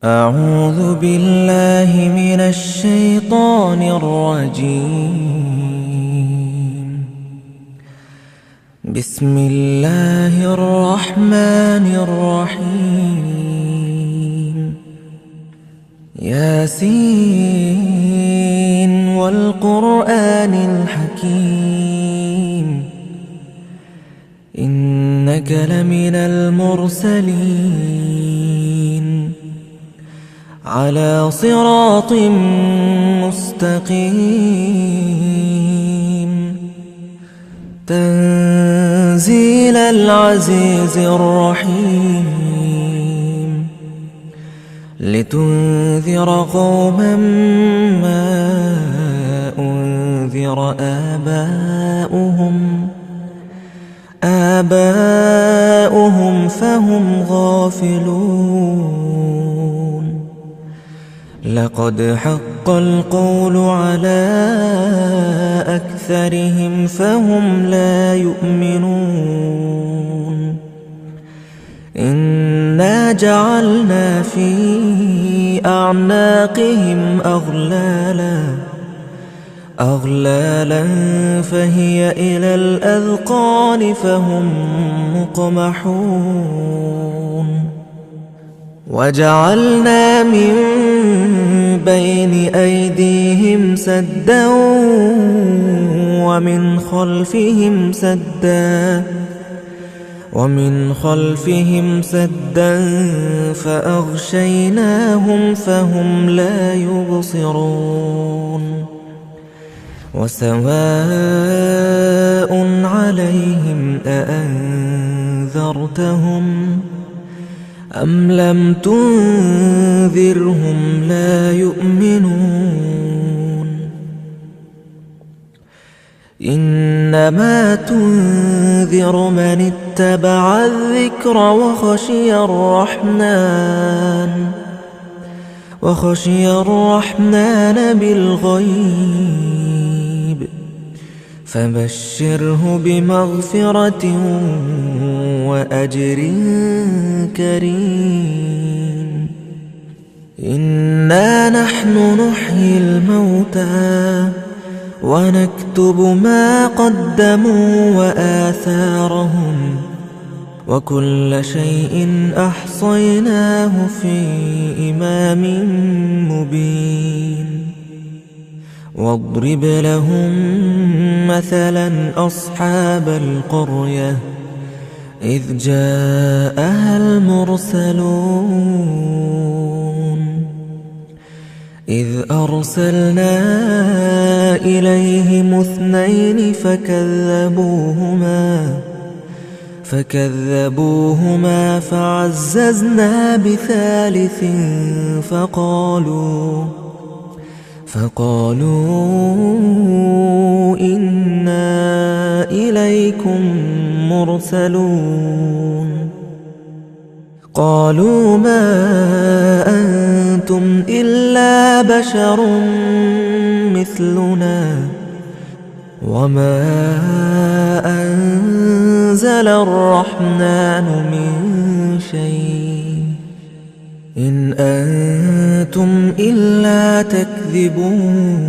أعوذ بالله من الشيطان الرجيم. بسم الله الرحمن الرحيم. ياسين والقرآن الحكيم، إنك لمن المرسلين على صراط مستقيم. تنزيل العزيز الرحيم، لتنذر قوما ما أنذر آباؤهم فهم غافلون. لقد حق القول على أكثرهم فهم لا يؤمنون. إنا جعلنا في أعناقهم أغلالا فهي إلى الأذقان فهم مقمحون. وجعلنا من بين أيديهم سدا ومن خلفهم سدا فأغشيناهم فهم لا يبصرون. وسواء عليهم أأنذرتهم أم لم تنذرهم لا يؤمنون. إنما تنذر من اتبع الذكر وخشي الرحمن بالغيب، فبشره بمغفرة وأجر كريم. إنا نحن نحيي الموتى ونكتب ما قدموا وآثارهم، وكل شيء أحصيناه في إمام مبين. واضرب لهم مثلا أصحاب القرية إذ جاءها المرسلون. إذ أرسلنا إليهم 2 فكذبوهما فعززنا ب3 فقالوا إنا إليكم مرسلون. قالوا ما أنتم إلا بشر مثلنا وما أنزل الرحمن من شيء إن أنتم إلا تكذبون.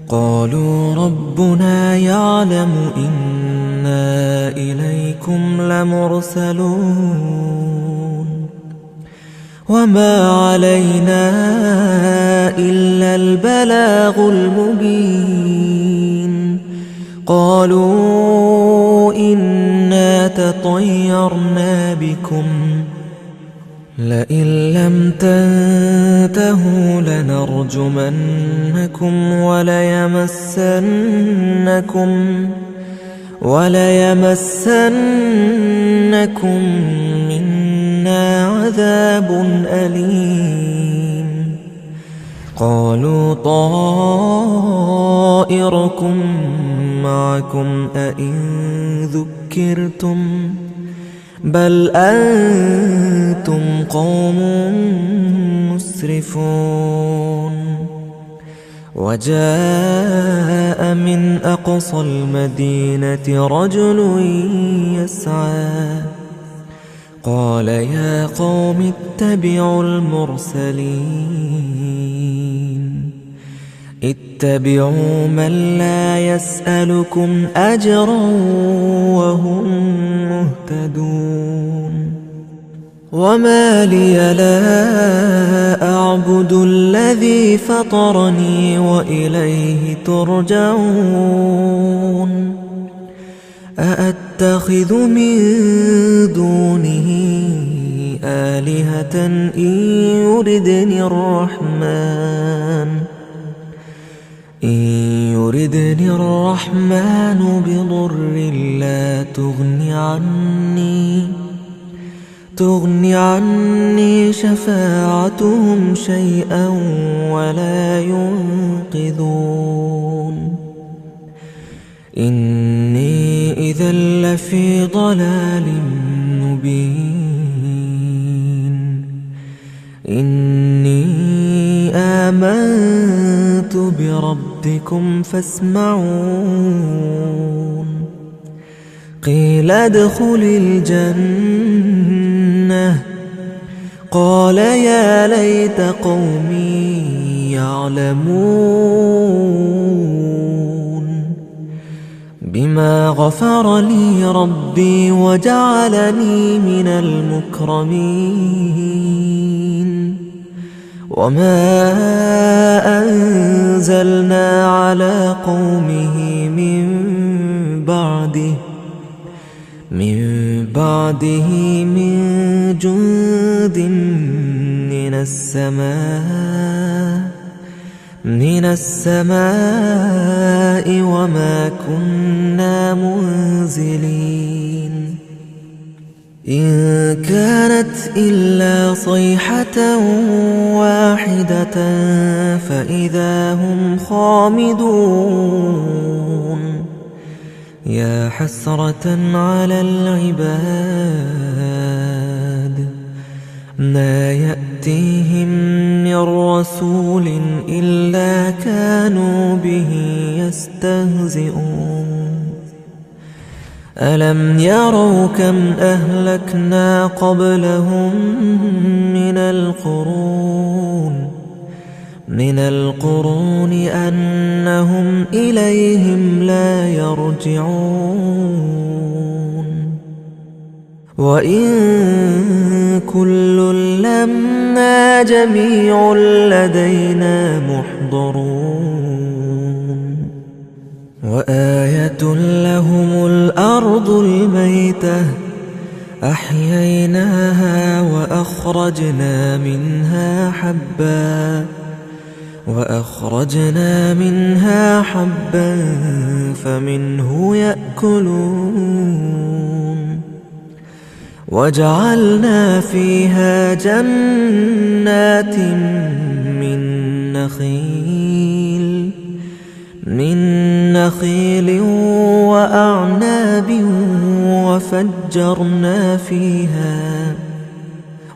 قالوا ربنا يعلم إنا إليكم لمرسلون وما علينا إلا البلاغ المبين. قالوا إنا تطيرنا بكم لئن لم تنتهوا لنرجمنكم وليمسنكم منا عذاب أليم. قالوا طائركم معكم أئن ذكرتم بل أنتم قوم مسرفون. وجاء من أقصى المدينة رجل يسعى قال يا قوم اتبعوا المرسلين اتبعوا من لا يسألكم أجرا وهم مهتدون وما لي لا أعبد الذي فطرني وإليه ترجعون أأتخذ من دونه آلهة إن يردني الرحمن بضر لا تغن عني شفاعتهم شيئا ولا ينقذون إني إذا لفي ضلال مبين إني آمنت بربكم فاسمعون قيل ادخل الجنة قال يا ليت قومي يعلمون بما غفر لي ربي وجعلني من المكرمين وما أنزلنا على قومه من بعده من جند من السماء وما كنا منزلين إن كانت إلا صيحة واحدة فإذا هم خامدون يا حسرة على العباد ما يأتيهم من رسول إلا كانوا به يستهزئون ألم يروا كم أهلكنا قبلهم من القرون أنهم إليهم لا يرجعون وإن كل لما جميع لدينا محضرون وآية لهم الأرض الميتة أحييناها وأخرجنا منها حبا فمنه يأكلون وجعلنا فيها جنات من نخيل وأعناب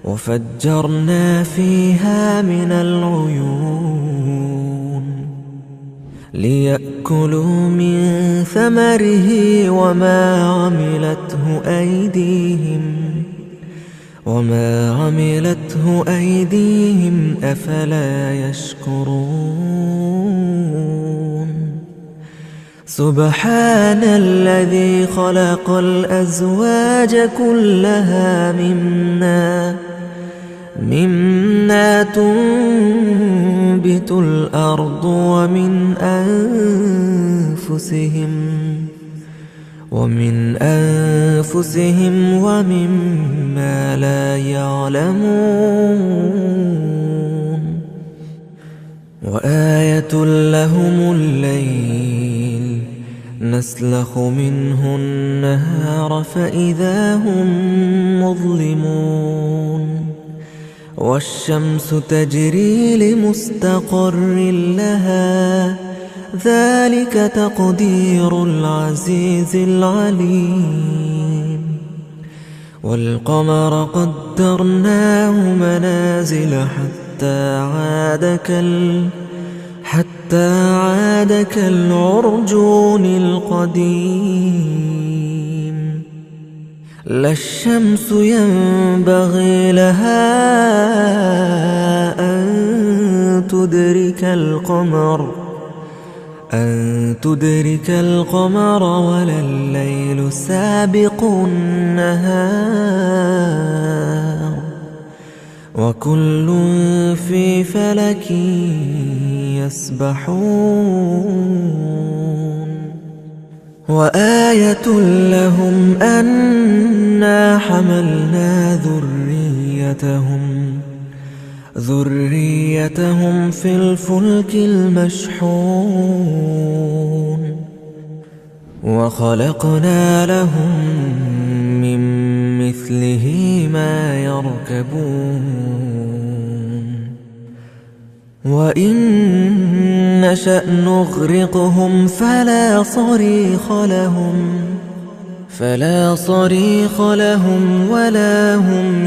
وفجرنا فيها من العيون ليأكلوا من ثمره وما عملته أيديهم أفلا يشكرون سبحان الذي خلق الأزواج كلها مما تنبت الأرض ومن أنفسهم ومما لا يعلمون وآية لهم الليل نسلخ منه النهار فإذا هم مظلمون والشمس تجري لمستقر لها ذلك تقدير العزيز العليم والقمر قدرناه منازل حتى عاد كالعرجون القديم لا الشمس ينبغي لها أن تدرك القمر ولا الليل سابق النهار وكل في فلك يسبحون وآية لهم أنا حملنا ذريتهم في الفلك المشحون وخلقنا لهم من مثله ما يركبون وإن نشأ نغرقهم فلا صريخ لهم ولا هم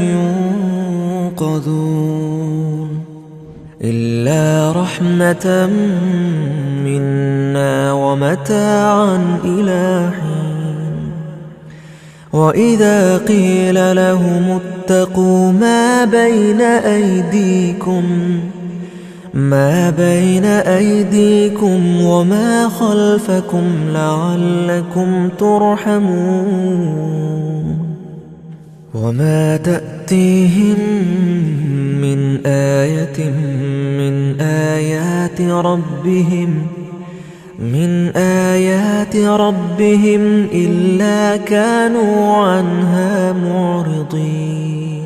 ينقذون إلا رحمة منا ومتاعا إلى حين وإذا قيل لهم اتقوا ما بين أيديكم وما خلفكم لعلكم ترحمون وما تأتيهم من آية من آيات ربهم إلا كانوا عنها معرضين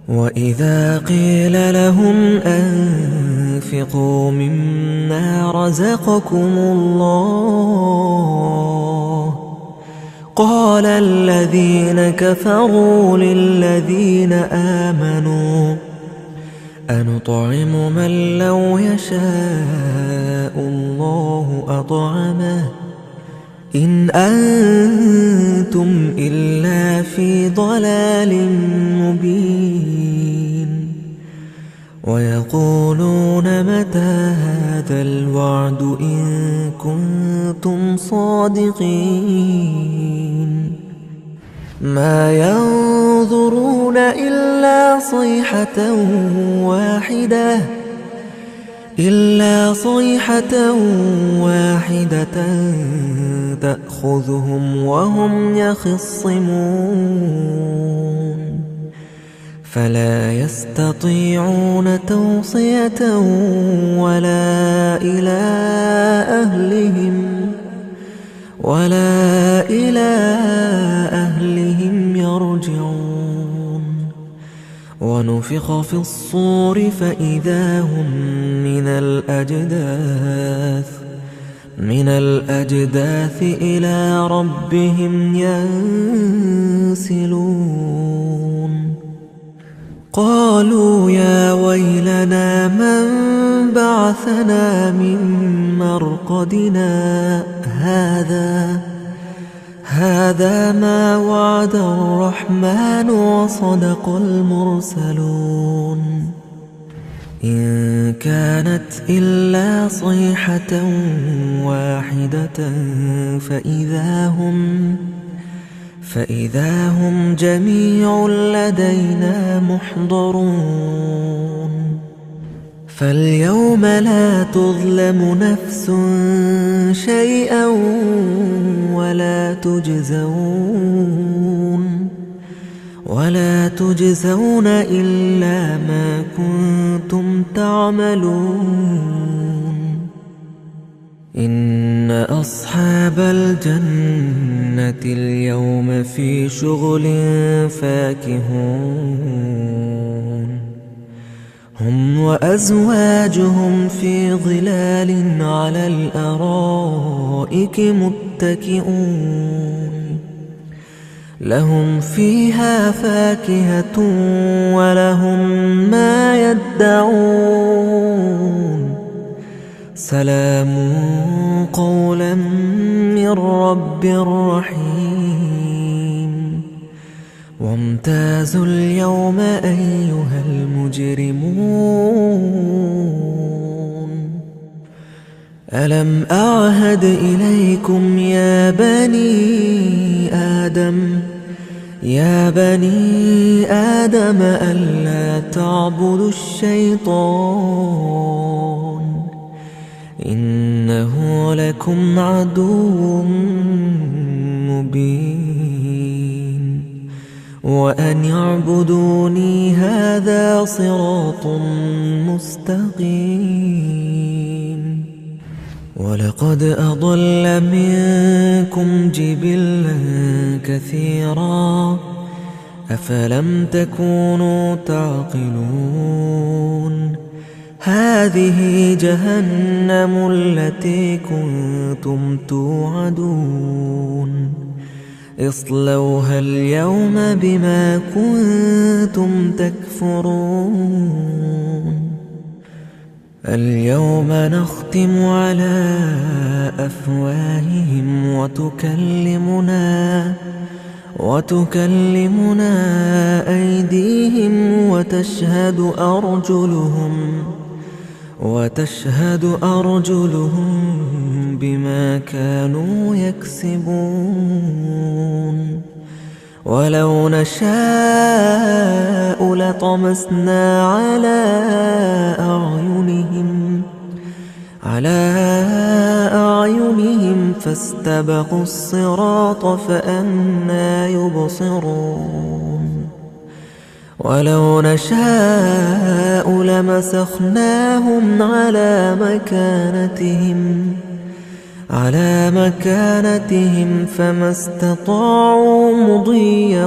وإذا قيل لهم أنفقوا مما رزقكم الله قال الذين كفروا للذين آمنوا أنطعم من لو يشاء الله أطعمه إن أنتم إلا في ضلال مبين ويقولون متى هذا الوعد إن كنتم صادقين ما ينظرون إلا صيحة واحدة تأخذهم وهم يخصمون فلا يستطيعون توصية ولا إلى أهلهم يرجعون ونفخ في الصور فإذا هم من الأجداث إلى ربهم ينسلون قالوا يا ويلنا من بعثنا من مرقدنا هذا ما وعد الرحمن وصدق المرسلون إن كانت إلا صيحة واحدة فإذا هم جميع لدينا محضرون فاليوم لا تظلم نفس شيئا ولا تجزون إلا ما كنتم تعملون إن أصحاب الجنة اليوم في شغل فاكهون هم وأزواجهم في ظلال على الأرائك متكئون لهم فيها فاكهة ولهم ما يدعون سلام قولا من رب رحيم وامتازوا اليوم أيها المجرمون ألم أعهد إليكم يا بني آدم يا بني آدم ألا تعبدوا الشيطان إنه لكم عدو مبين وأن اعبدوني هذا صراط مستقيم ولقد أضل منكم جبلا كثيرا أفلم تكونوا تعقلون هذه جهنم التي كنتم توعدون اصلوها اليوم بما كنتم تكفرون اليوم نختم على أفواههم وتكلمنا أيديهم وتشهد أرجلهم بما كانوا يكسبون ولو نشاء لطمسنا على أعينهم فاستبقوا الصراط فأنى يبصرون ولو نشاء لمسخناهم على مكانتهم فما استطاعوا مضيا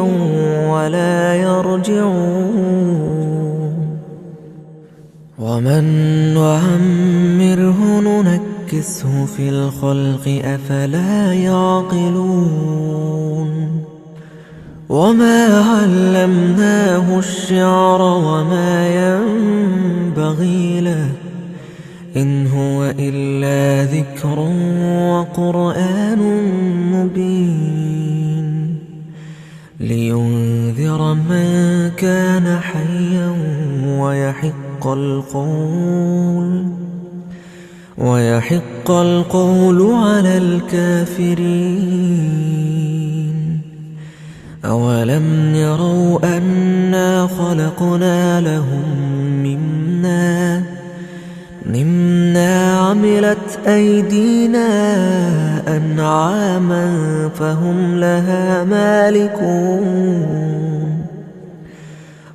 ولا يرجعون ومن نعمره ننكسه في الخلق أفلا يعقلون وما علمناه الشعر وما ينبغي له إن هو إلا ذكر وقرآن مبين لينذر من كان حيا ويحق القول على الكافرين أولم يروا أنا خلقنا لهم مما عملت أيدينا أنعاما فهم لها مالكون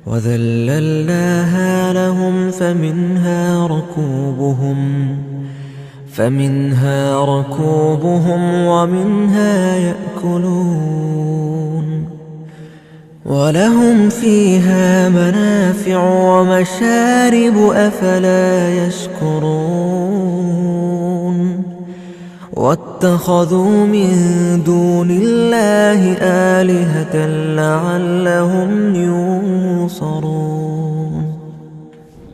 وذللناها لهم فمنها ركوبهم ومنها يأكلون ولهم فيها منافع ومشارب أفلا يشكرون واتخذوا من دون الله آلهة لعلهم ينصرون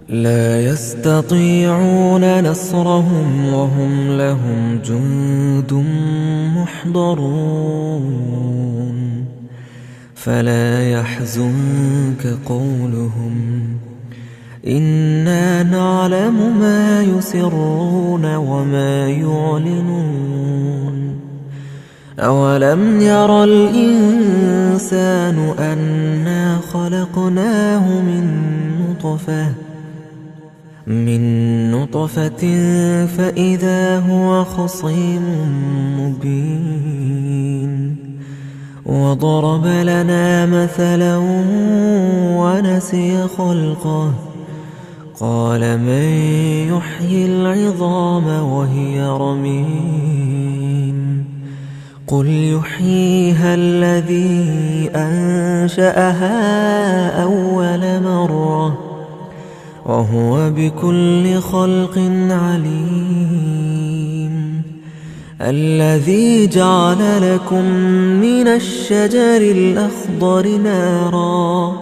لا يستطيعون نصرهم وهم لهم جند محضرون فلا يحزنك قولهم إنا نعلم ما يسرون وما يعلنون أولم ير الإنسان أنا خلقناه من نطفة فإذا هو خصيم مبين وضرب لنا مثلا ونسي خلقه قال من يحيي العظام وهي رميم قل يحييها الذي أنشأها أول مرة وهو بكل خلق عليم الذي جعل لكم من الشجر الأخضر نارا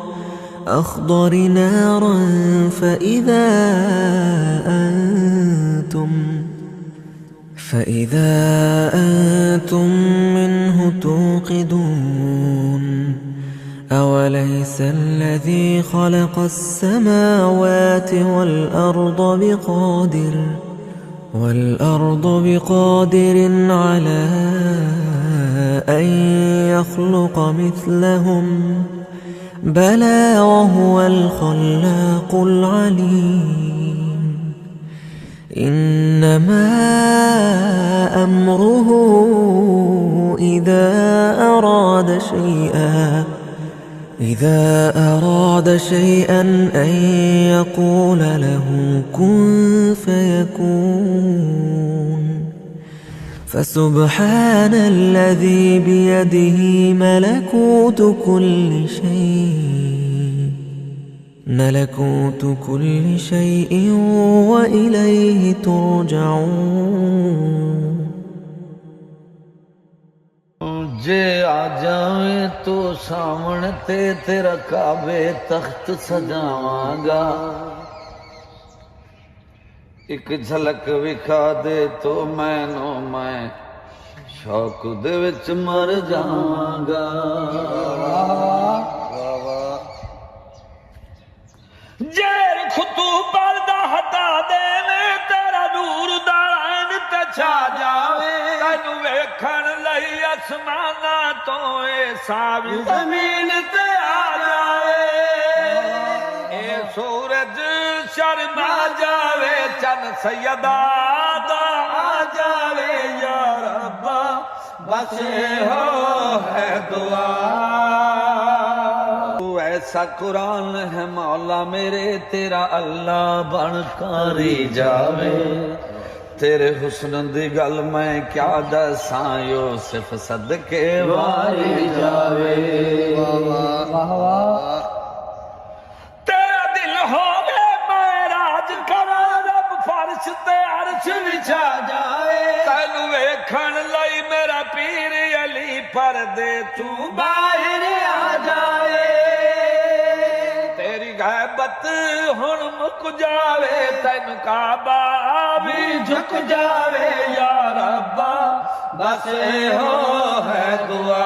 فإذا أنتم منه توقدون أوليس الذي خلق السماوات والأرض بقادر على أن يخلق مثلهم بلى وهو الخلاق العليم إنما أمره إذا أراد شيئا أن يقول له كن فيكون فسبحان الذي بيده ملكوت كل شيء وإليه ترجعون जे आ जावे तो सामने तेरा काबे तख्त सजावांगा एक झलक विखा दे तो मैनू मैं शौक दे विच मर जावांगा जे खुतू पर्दा हटा दे तेरा नूर दा ऐन ते छा जावे तैनू वेखण लई आसमाना तो सावी जमीन ते आ जावे ए सूरज शर्मा जावे चन सैयदा दा आ जावे या रब्बा बस हो है दुआ ऐसा कुरान है मौला मेरे तेरा अल्लाह बनकारी जावे तेरे हुस्न दी गल मैं क्या दसां यूसुफ सदके वारी जावे तेरा दिल होवे मैं राज करा रब फर्श ते अर्श विछा जावे तैनू वेखण लई मेरा पीर अली पर्दे तू बाहर आ जावे गैबत हुण मुक जावे तैन काबा भी झुक जावे या रब्बा बस हो है दुआ